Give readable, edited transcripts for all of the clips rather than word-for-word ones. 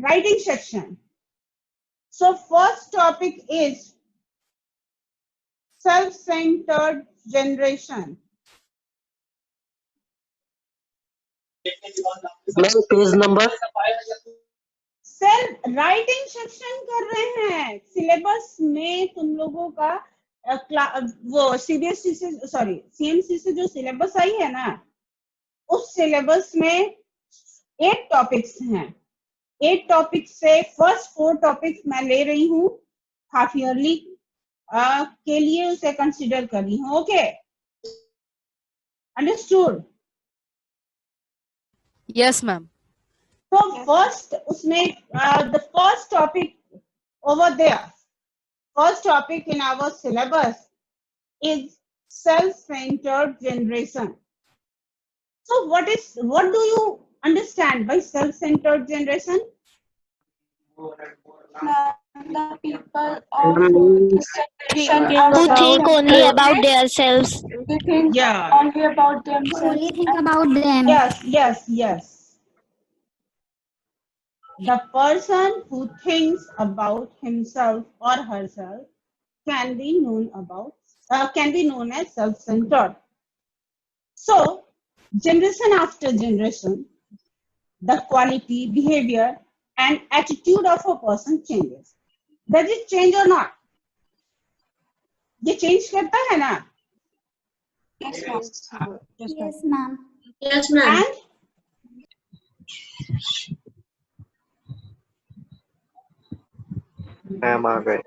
writing section. So first topic is self-centered generation. Ma'am page number self writing section कर रहे हैं। Syllabus में तुम लोगों का वो सीबीएसई से सॉरी सीएमसी से जो सिलेबस आई है ना, उस सिलेबस में 8 टॉपिक्स हैं। 8 टॉपिक्स से फर्स्ट 4 टॉपिक्स मैं ले रही हूँ, हाफ ईयरली के लिए उसे कंसिडर कर रही हूँ। Okay, understood? Yes ma'am. तो फर्स्ट उसमें the first topic over there, first topic in our syllabus is self-centered generation. So what do you understand by self-centered generation? The people of this generation Who think only about themselves. they think Yeah. only about themselves. Only think about them. Yes. The person who thinks about himself or herself can be known as self-centered. So, generation after generation, the quality, behavior, and attitude of a person changes. Does it change or not? ये change करता है ना? Yes, ma'am. Yes, ma'am. Yes ma'am And ma'am आ गए।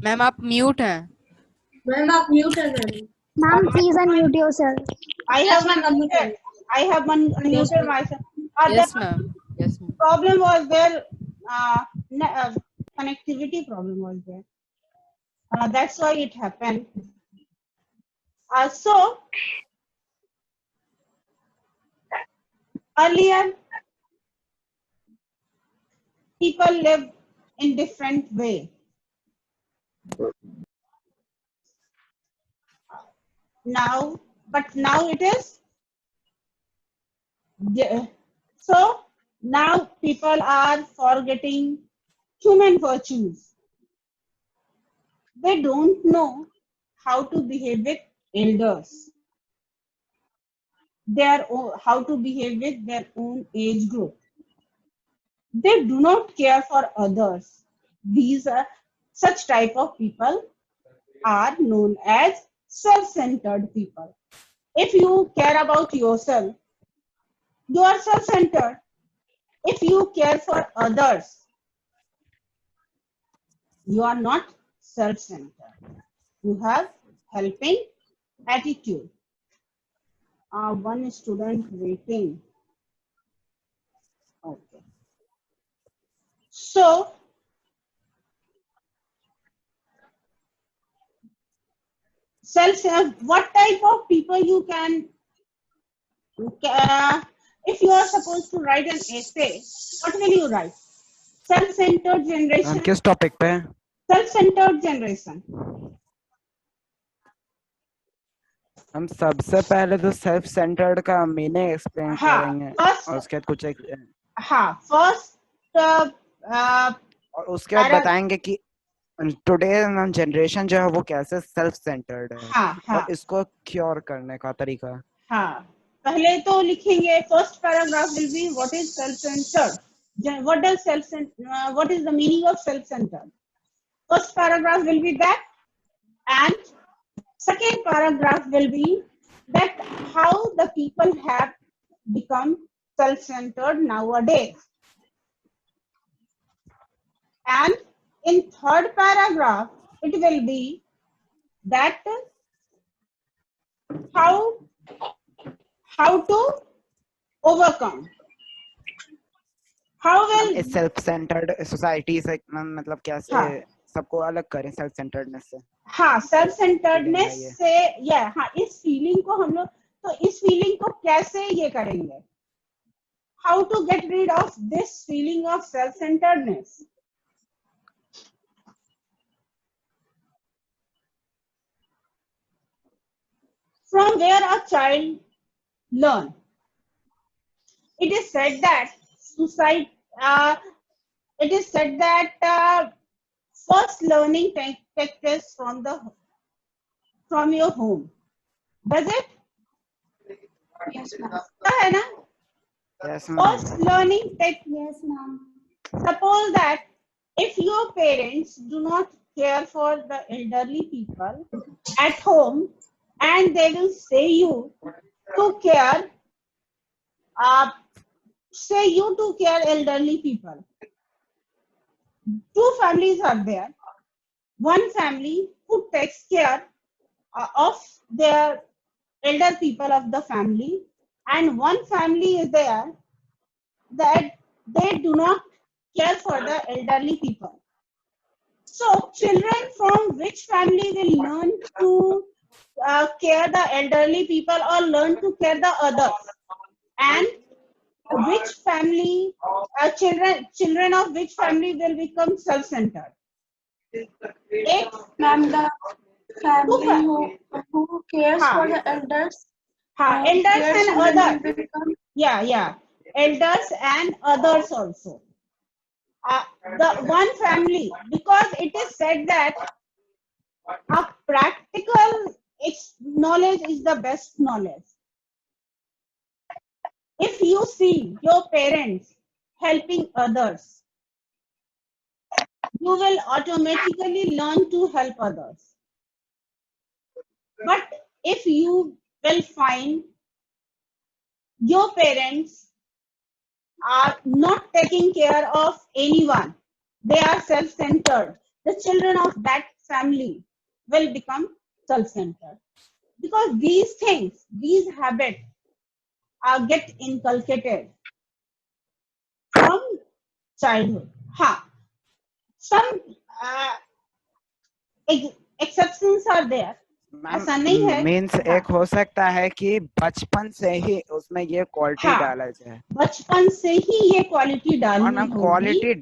Ma'am आप mute हैं। Ma'am आप mute है ma'am Ma'am, please unmute yourself. I Yes, have ma'am. unmuted. I have unmuted Yes, ma'am. myself. Yes The ma'am. Yes ma'am. problem was there. Connectivity problem was there. That's why it happened. So earlier, people lived in different way. But now it is. So now people are forgetting human virtues. They don't know how to behave with elders. How to behave with their own age group. They do not care for others. These are such type of people are known as self-centered people. If you care about yourself, you are self-centered. If you care for others, you are not self-centered. You have helping attitude. One student waiting. Okay. So, what type of people you can, if you are supposed to write an essay, what will you write? Self-centered generation. किस topic पे? Self-centered generation. हम सबसे पहले तो self centred का meaning explain करेंगे और उसके बाद कुछ फर्स्ट और उसके बाद बताएंगे कि टुडे जनरेशन जो है वो कैसे सेल्फ सेंटर्ड है और इसको क्योर करने का तरीका। पहले तो लिखेंगे first paragraph will be what is self centred, what is the meaning of self centered. First paragraph will be that, and second paragraph will be that how the people have become self centered nowadays, and in third paragraph it will be that how to overcome, how will self centred society से मतलब कैसे सबको अलग करें self centredness से। Self centredness से इस feeling को हम लोग, तो इस फीलिंग को कैसे ये करेंगे, how to get rid of this feeling of self centredness. From where a child learn. it is said that suicide. It is said that first learning take place from your home. Does it? Yes, ma'am. है ना? Yes, ma'am. First learning take. Yes, ma'am. Suppose that if your parents do not care for the elderly people at home, and they will say you to care, elderly people. Two families are there. One family who takes care of their elder people of the family, and one family is there that they do not care for the elderly people. So children from which family will learn to care the elderly people or learn to care the others? And which family, children of which family will become self-centered? Ma'am, the family who cares for the elders. Elders their and children others. will become. Yeah. Elders and others also. The one family, because it is said that a practical knowledge is the best knowledge. If you see your parents helping others, you will automatically learn to help others. But if you will find your parents are not taking care of anyone, they are self-centered, the children of that family will become self-centered. Because these things, these habits get inculcated from childhood. Some exceptions are there. ऐसा नहीं है. Means एक हो सकता है कि बचपन से ही उसमें ये क्वालिटी डाला जाए. बचपन से ही ये क्वालिटी डालनी होगी. क्वालिटी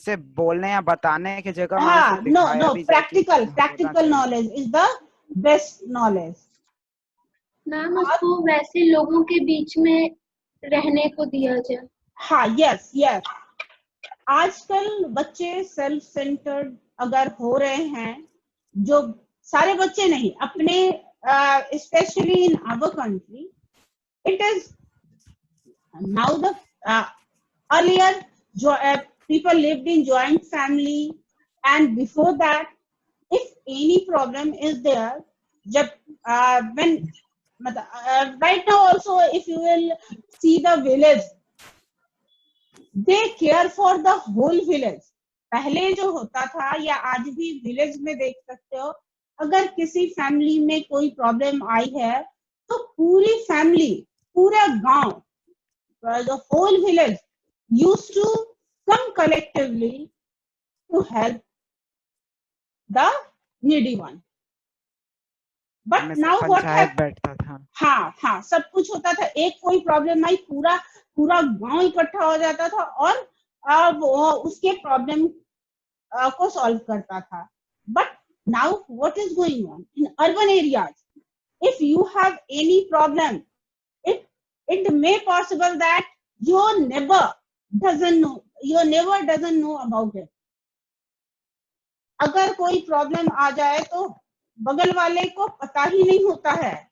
से बोलने या बताने की जगह. No practical knowledge is the best knowledge. Ma'am उसको वैसे लोगों के बीच में रहने को दिया जाए. यस. आजकल बच्चे सेल्फ सेंटर्ड अगर हो रहे हैं, जो सारे बच्चे नहीं, अपने specially in our country, it is now the earlier people lived in joint family, and before that, if any problem is there, when right now also, if you will see the village, they care for the whole village. पहले जो होता था या आज भी village में देख सकते हो, अगर किसी फैमिली में कोई प्रॉब्लम आई है तो पूरी फैमिली, पूरा गांव, the whole village used to come collectively to help the needy one. But now what happened? हाँ, सब कुछ होता था. एक कोई प्रॉब्लम आई, पूरा गांव इकट्ठा हो जाता था और वो उसके प्रॉब्लम को सॉल्व करता था. But now what is going on in urban areas? If you have any problem, it may possible that your neighbor doesn't know about it. अगर कोई प्रॉब्लम आ जाए तो बगल वाले को पता ही नहीं होता है.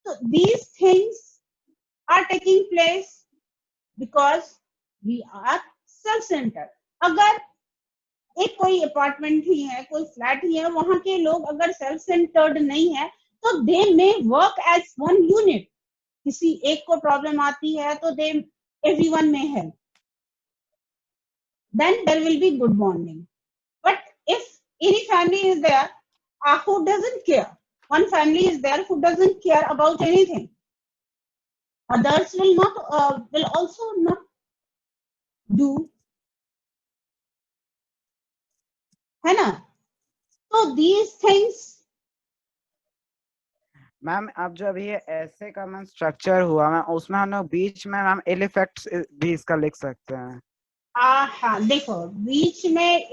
So these things are taking place because we are self-centered. अगर एक कोई अपार्टमेंट ही है, कोई फ्लैट ही है, वहां के लोग अगर सेल्फ सेंटर्ड नहीं है तो they may work as one unit. किसी एक को प्रॉब्लम आती है तो they everyone may help. Then there will be good bonding. But if any family is there who doesn't care, one family is there who doesn't care about anything, others will also not do, है ना? So these things. Ma'am अब जब ये ऐसे का ma'am structure हुआ, ma'am उसमें हम लोग बीच में मैम इल इफेक्ट्स भी इसका लिख सकते हैं. हाँ, देखो बीच में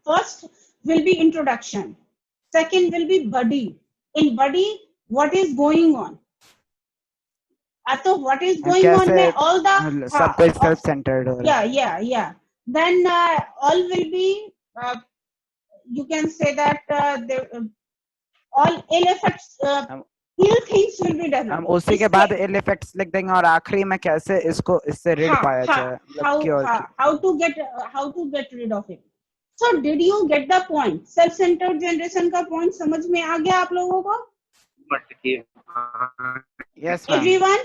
first will be introduction, second will be body. In body, what is going on? तो what is going on में all the सब कुछ self centered हो रहा है. Yeah. Then all will be you can say that all ill effects ill things will be done. हम उसी के बाद ill effects लिख देंगे और आखिरी में कैसे इसको इससे rid पाया जाए. How to get rid of it. So did you get the point? Self centered generation का point समझ में आ गया आप लोगों को? Yes ma'am. Everyone?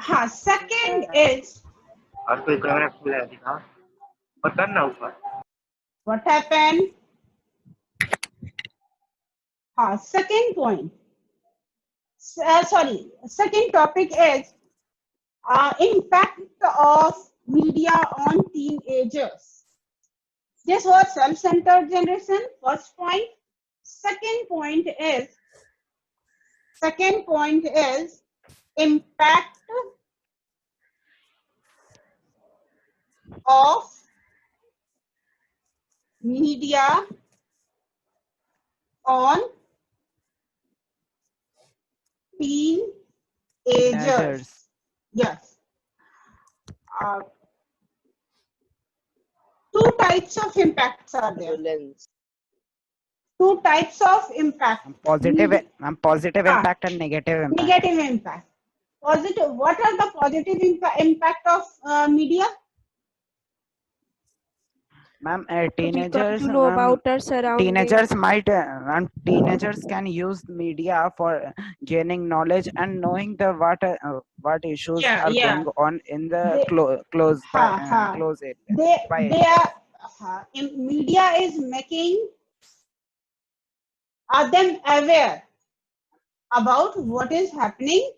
हाँ. Second is what happened? Second point. Second topic is impact of media on teenagers. This was self-centered generation. First point. Second point is impact of media on teenagers. Yes. Two types of impacts are there. Two types of impact. Positive impact and negative impact. Negative impact. Positive. What are the positive impact of media? Ma'am, teenagers know about our surroundings. Teenagers can use media for gaining knowledge and knowing the what issues are going on in the close area. Media is making them aware about what is happening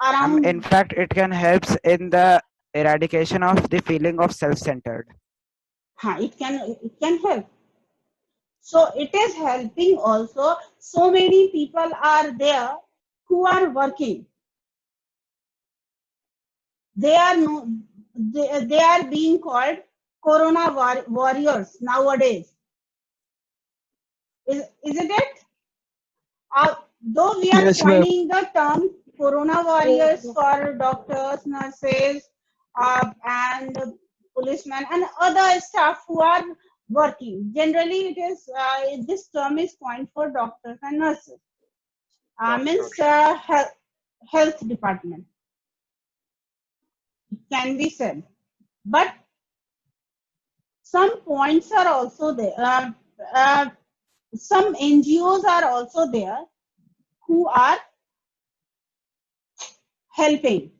around. In fact, it can help in the eradication of the feeling of self-centered. It can help. So it is helping also. So many people are there who are working. They are being called Corona warriors nowadays. Isn't it? Though we are finding the term Corona warriors for doctors, nurses, and policemen and other staff who are working. Generally, it is this term is coined for doctors and nurses. Means health department. It can be said, but some points are also there. Some NGOs are also there who are helping.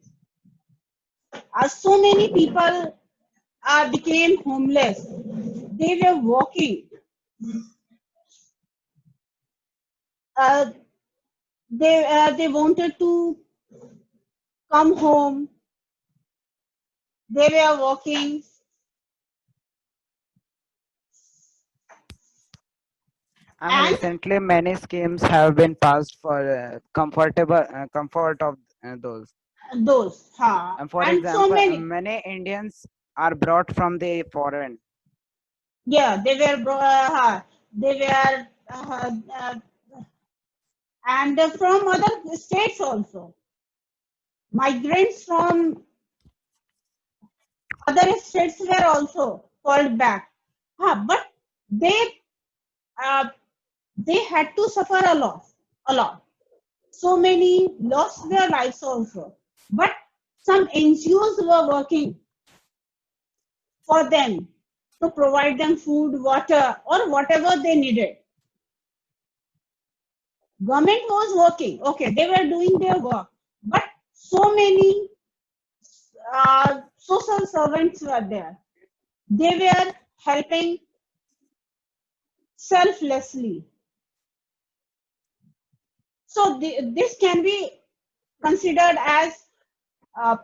So many people became homeless. They were walking. They wanted to come home. They were walking. And recently, many schemes have been passed for comfort of those. And for example, so many Indians are brought from the foreign. Yeah, they were and from other states also. Migrants from other states were also called back. But they had to suffer a lot. So many lost their lives also. But some NGOs were working for them to provide them food, water, or whatever they needed. Government was working. Okay, they were doing their work. But so many social servants were there. They were helping selflessly. So this can be considered as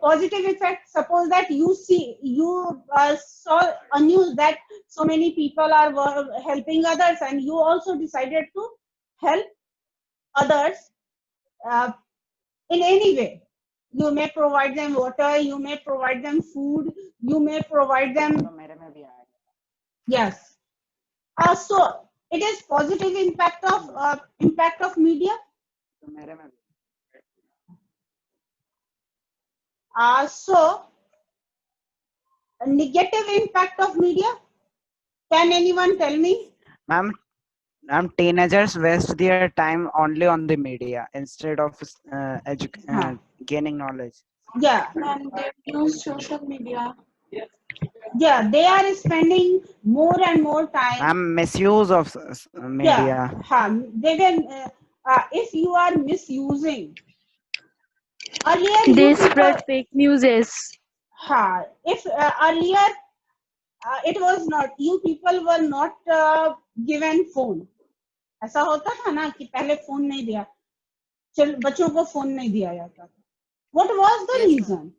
positive effect. Suppose that you saw a news that so many people are helping others, and you also decided to help others in any way. You may provide them water, you may provide them food, you may provide them. Yes. So it is positive impact of media. So, negative impact of media. Can anyone tell me? Ma'am, teenagers waste their time only on the media instead of gaining knowledge. Yeah. And they use social media. Yeah, they are spending more and more time. Misuse of media. Yeah, they can. If you are misusing, earlier They you spread people. fake news. If earlier it was not, you people were not given phone. ऐसा होता था ना कि पहले phone नहीं दिया, बच्चों को फोन नहीं दिया जाता था. What was the reason?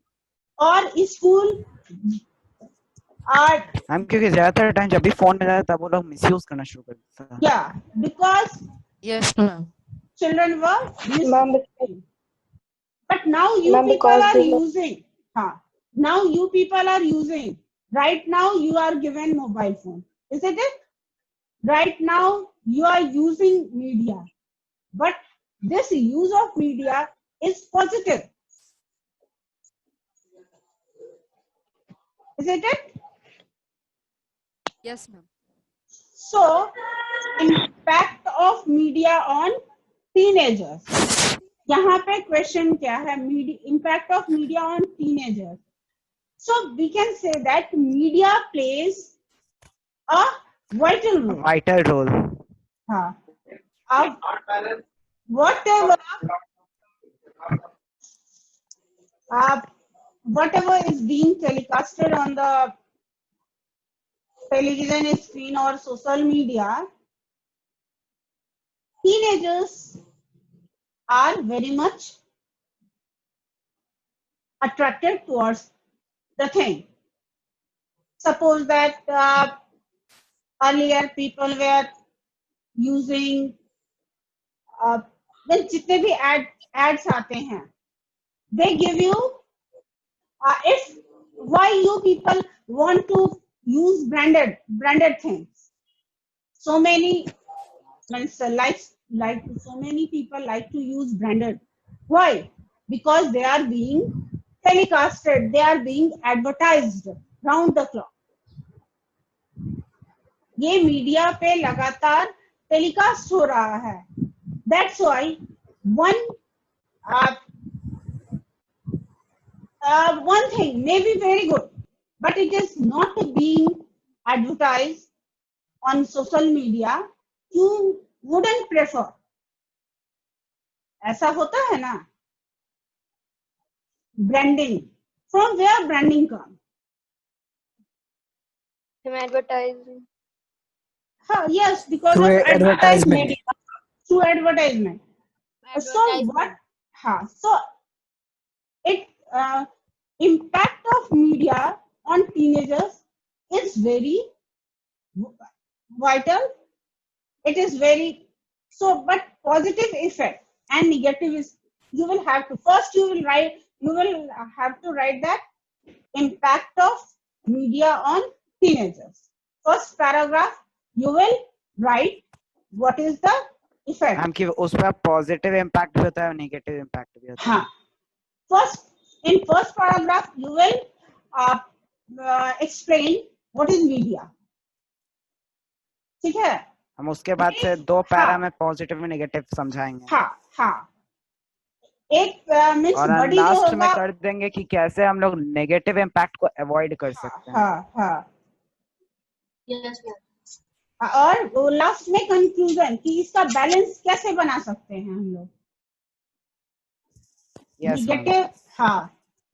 और स्कूल मैम क्योंकि ज्यादातर टाइम जब भी फोन मिला था तब वो लोग मिसयूज करना शुरू कर देते हैं. Yeah, because Yes, ma'am. children were misusing. But now you people are using. Now you people are using. Right now you are given mobile phone, isn't it? Right now you are using media, but this use of media is positive, isn't it? Yes, ma'am. So, impact of media on teenagers. यहाँ पे question क्या है? Impact of media on teenagers. So we can say that media plays a vital role. Vital role. Whatever is being telecasted on the television screen or social media, teenagers are very much attracted towards the thing. Suppose that earlier people were using when जितने भी ads आते हैं, they give you if why you people want to use branded things. So many so many people like to use branded. Why? Because they are being telecasted, they are being advertised round the clock. ये media पे लगातार telecast हो रहा है. That's why one thing may be very good, but it is not being advertised on social media. You wouldn't prefer. ऐसा होता है ना? Branding. From where branding comes? From advertising. Yes, because through of advertisement. Through advertisement. So what? So it impact of media on teenagers is very vital. It is very so, but positive effect and negative is you will have to first you will have to write that impact of media on teenagers. First paragraph you will write what is the effect. Ma'am कि उसमें positive impact भी होता है और negative impact भी होता है. In first paragraph you will explain what is media. ठीक है? हम उसके बाद से 2 पैरा में पॉजिटिव और नेगेटिव समझाएंगे. एक और लास्ट में कर देंगे कि कैसे हम लोग नेगेटिव इम्पैक्ट को अवॉइड कर सकते हैं. Yes, ma'am. और लास्ट में कंक्लूजन कि इसका बैलेंस कैसे बना सकते हैं हम लोग.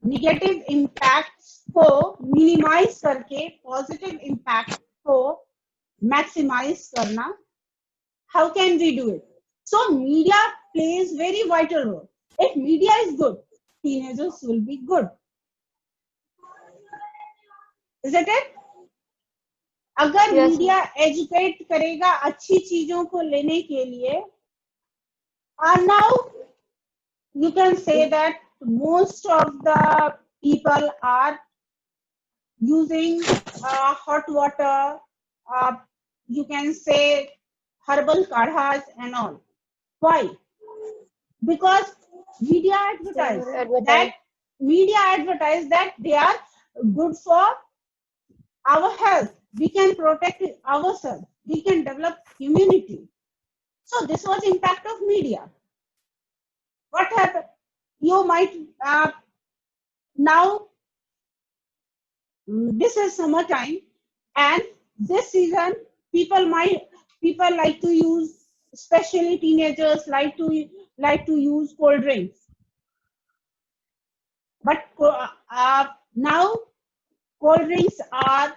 निगेटिव इम्पैक्ट को मिनिमाइज करके पॉजिटिव इम्पैक्ट को मैक्सिमाइज करना. How can we do it? So media plays very vital role. If media is good, teenagers will be good. Isn't it? अगर मीडिया एजुकेट करेगा अच्छी चीजों को लेने के लिए, and now you can say that most of the people are using hot water, you can say herbal kadhas and all. Why? Because media advertise that media advertise that they are good for our health. We can protect ourselves. We can develop immunity. So this was impact of media. What happened? You might now this is summertime, and this season people like to use, especially teenagers like to use cold drinks. But now cold drinks are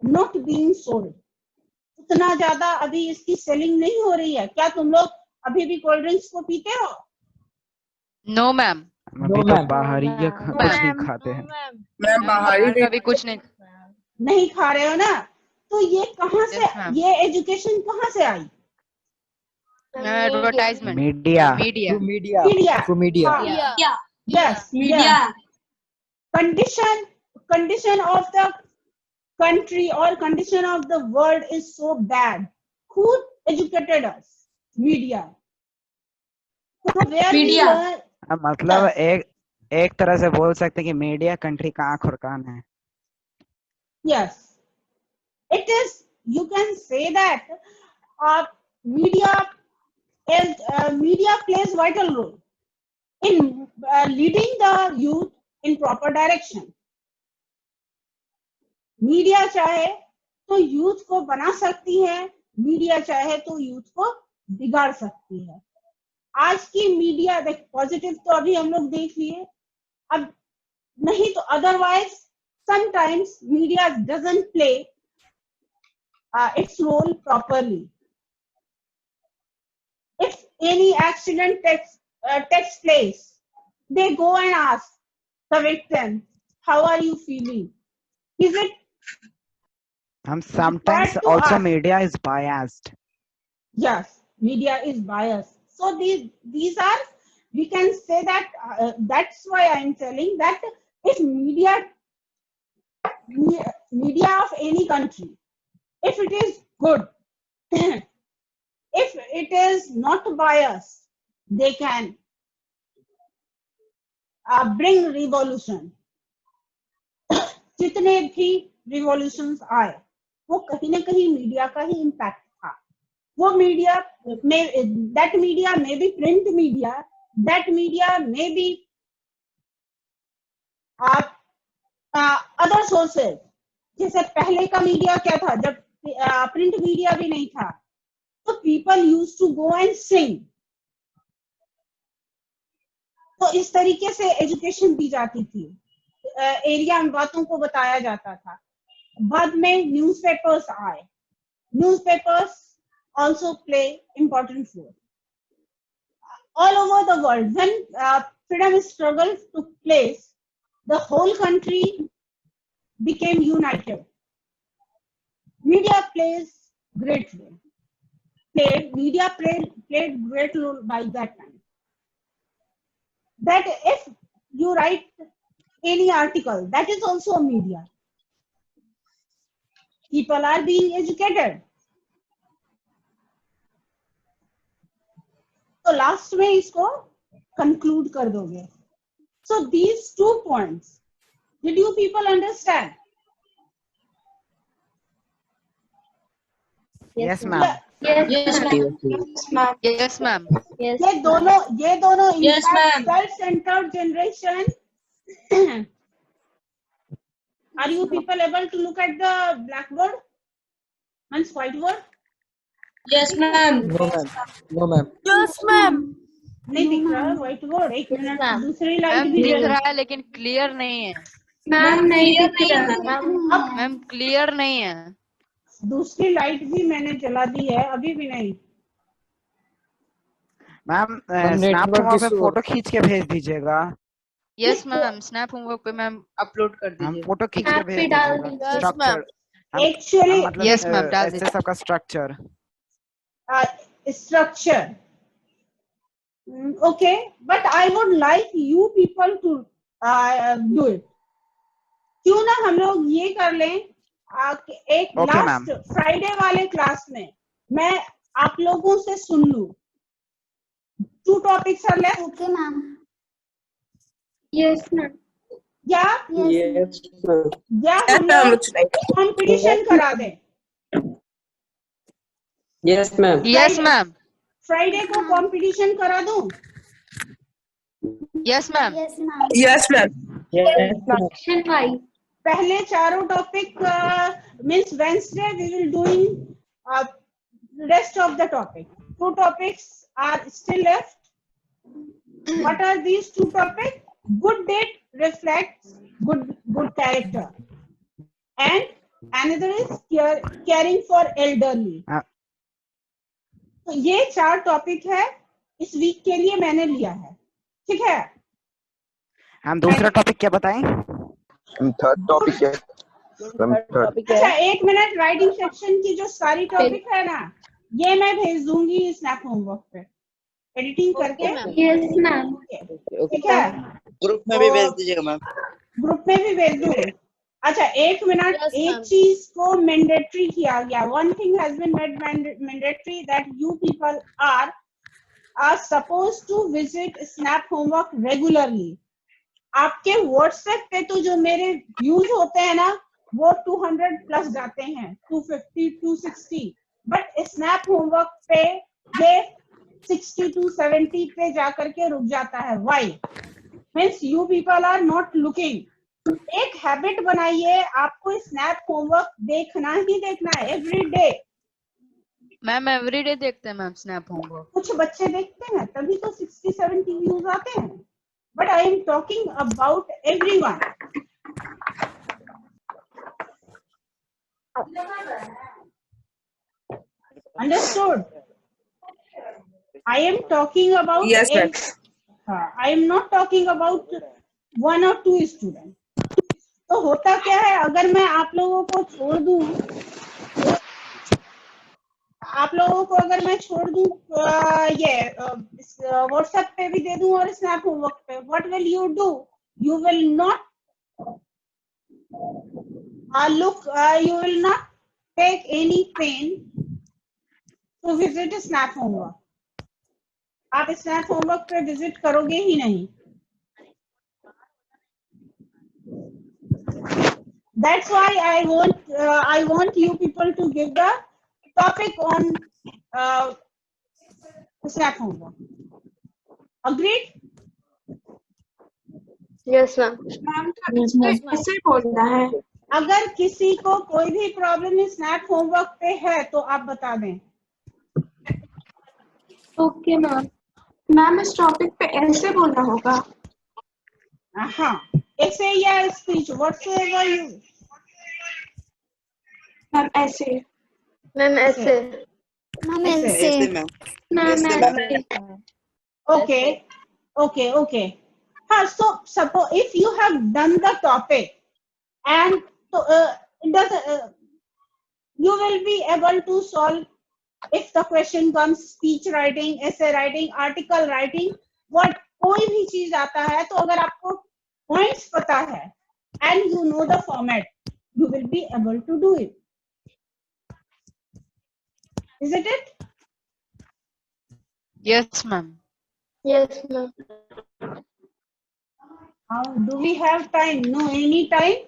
not being sold. उतना ज्यादा अभी इसकी selling नहीं हो रही है. क्या तुम लोग अभी भी कोल्ड ड्रिंक्स को पीते हो? No ma'am. अभी तो बाहर ही कुछ नहीं खाते हैं. मैम बाहर ही कभी कुछ नहीं खा रहे हो ना? तो ये कहाँ से, ये एजुकेशन कहाँ से आई? Advertisement. Media. Yes, media. Condition of the country or condition of the world is so bad. Who educated us? Media. So where Media. मतलब एक तरह से बोल सकते हैं कि मीडिया कंट्री का आँख और कान है. Yes, it is. You can say that media plays vital role in leading the youth in proper direction. Media चाहे तो यूथ को बना सकती है, मीडिया चाहे तो यूथ को बिगाड़ सकती है. आज की मीडिया देख, पॉजिटिव तो अभी हम लोग देख लिए, अब नहीं तो otherwise sometimes media doesn't play its role properly. If any accident takes place, they go and ask the victim, how are you feeling? Is it? Sometimes also media is biased. Yes, media is biased. So these are, we can say that that's why I'm telling that if media of any country, if it is good, if it is not biased, they can bring revolution. जितने भी revolutions आए, वो कहीं ना कहीं media का ही impact था. वो मीडिया में, that media may be print media, that media may be other sources. जैसे पहले का मीडिया क्या था, जब प्रिंट मीडिया भी नहीं था, तो people used to go and sing. तो इस तरीके से एजुकेशन दी जाती थी, एरिया में बातों को बताया जाता था. बाद में न्यूज़पेपर्स आए. Newspapers also play important role. All over the world, when freedom struggle took place, the whole country became united. Media plays great role. Media played great role by that time. That if you write any article, that is also a media. People are being educated. तो last में इसको conclude कर दोगे. So these 2 points, did you people understand? Yes ma'am. Yes ma'am. Yes ma'am. ये दोनों Yes, ma'am. Self centred generation. Are you people able to look at the blackboard and whiteboard? Yes ma'am. No ma'am. Yes ma'am. नहीं दिख रहा white board. एक minute, दूसरी light ma'am भी दिख जल. रहा है लेकिन क्लियर नहीं है. मैम नहीं दिख रहा. मैम क्लियर नहीं है. दूसरी लाइट भी मैंने जला दी है, अभी भी नहीं. मैम स्नैप पे फोटो खींच के भेज दीजिएगा. यस मैम, स्नैप होमवर्क पे मैम अपलोड कर हम दीजिए. फोटो खींच के भेज डाल दीजिएगा. दीजिए. स्ट्रक्चर एक्चुअली मतलब Yes, ma'am, डाल ऐसे दीजिए. सबका structure. structure. Okay, but I would like you people to do it. क्यों ना हम लोग ये कर लें, एक Okay, लास्ट फ्राइडे वाले क्लास में मैं आप लोगों से सुन लूं. 2 topics are left. Okay, ma'am. Yes, ma'am. या Yes, या हम लोग कंपटीशन करा दें Yes, ma'am. Yes, ma'am. Friday को कंपटीशन करा दूं Yes, ma'am. Yes, ma'am. Yes, ma'am. Yes, ma'am. Section wise. पहले चारों topic means Wednesday we will doing rest of the topic. 2 topics are still left. What are these 2 topics? Good deed reflects good character, and another is caring for elderly. तो ये 4 topic है इस week के लिए मैंने लिया है, ठीक है। हम दूसरा टॉपिक क्या बताएं? थर्ड टॉपिक है। अच्छा 1 मिनट, राइटिंग सेक्शन की जो सारी टॉपिक है ना ये मैं भेज दूंगी स्नैप होमवर्क पे एडिटिंग करके। Yes, ma'am. ठीक है, ग्रुप में भी भेज दीजिएगा मैम। ग्रुप में भी भेज दूँ। अच्छा 1 मिनट, एक चीज को मैंडेटरी किया गया। One thing has been made mandatory that you people are supposed to visit snap homework regularly. आपके व्हाट्सएप पे तो जो मेरे व्यूज होते हैं ना वो 200 प्लस जाते हैं, 250 260, बट स्नैप होमवर्क पे ये 60 to 70 पे जाकर के रुक जाता है। Why? Means you people are not looking. एक हैबिट बनाइए, आपको स्नैप होमवर्क देखना ही देखना है एवरी डे। मैम एवरीडे देखते हैं मैम स्नैप होमवर्क। कुछ बच्चे देखते हैं तभी तो 60-70 व्यूज आते हैं, but I am talking about everyone. Understood? I am talking about Yes, ma'am. I am not talking about 1 or 2 students. तो होता क्या है, अगर मैं आप लोगों को छोड़ दूं, अगर मैं छोड़ दूं ये व्हाट्सएप पे भी दे दूं और स्नैप होमवर्क पे, what will you do? You will not you will not take any pain to visit snap homework. आप स्नैप होमवर्क पे विजिट करोगे ही नहीं। That's why I want you people to give the topic on snap homework. Agreed? Yes, ma'am. कैसे बोलना है? अगर किसी को कोई भी प्रॉब्लम स्नैप होमवर्क पे है तो आप बता दें। Okay, ma'am. मैम इस टॉपिक पे ऐसे बोलना होगा। हाँ, ऐसे या स्पीच whatsoever you। मैम ऐसे। Ma'am, ऐसे। Ma'am, ऐसे ऐसे. Ma'am. Ma'am, Okay. So suppose if you have done the topic and it doesn't, you will be able to solve if the question comes speech writing, essay writing, article writing, what कोई भी चीज आता है तो अगर आपको points पता है and you know the format, you will be able to do it. Isn't it? Yes, ma'am. Yes, ma'am. Do we have time? No, any time?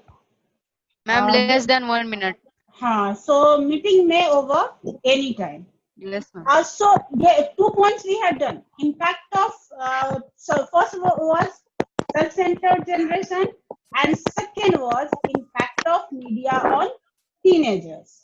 Ma'am, less than 1 minute. हाँ, so meeting may over any time. Yes, ma'am. So 2 points we had done. Impact of so first was self-centered generation and second was impact of media on teenagers.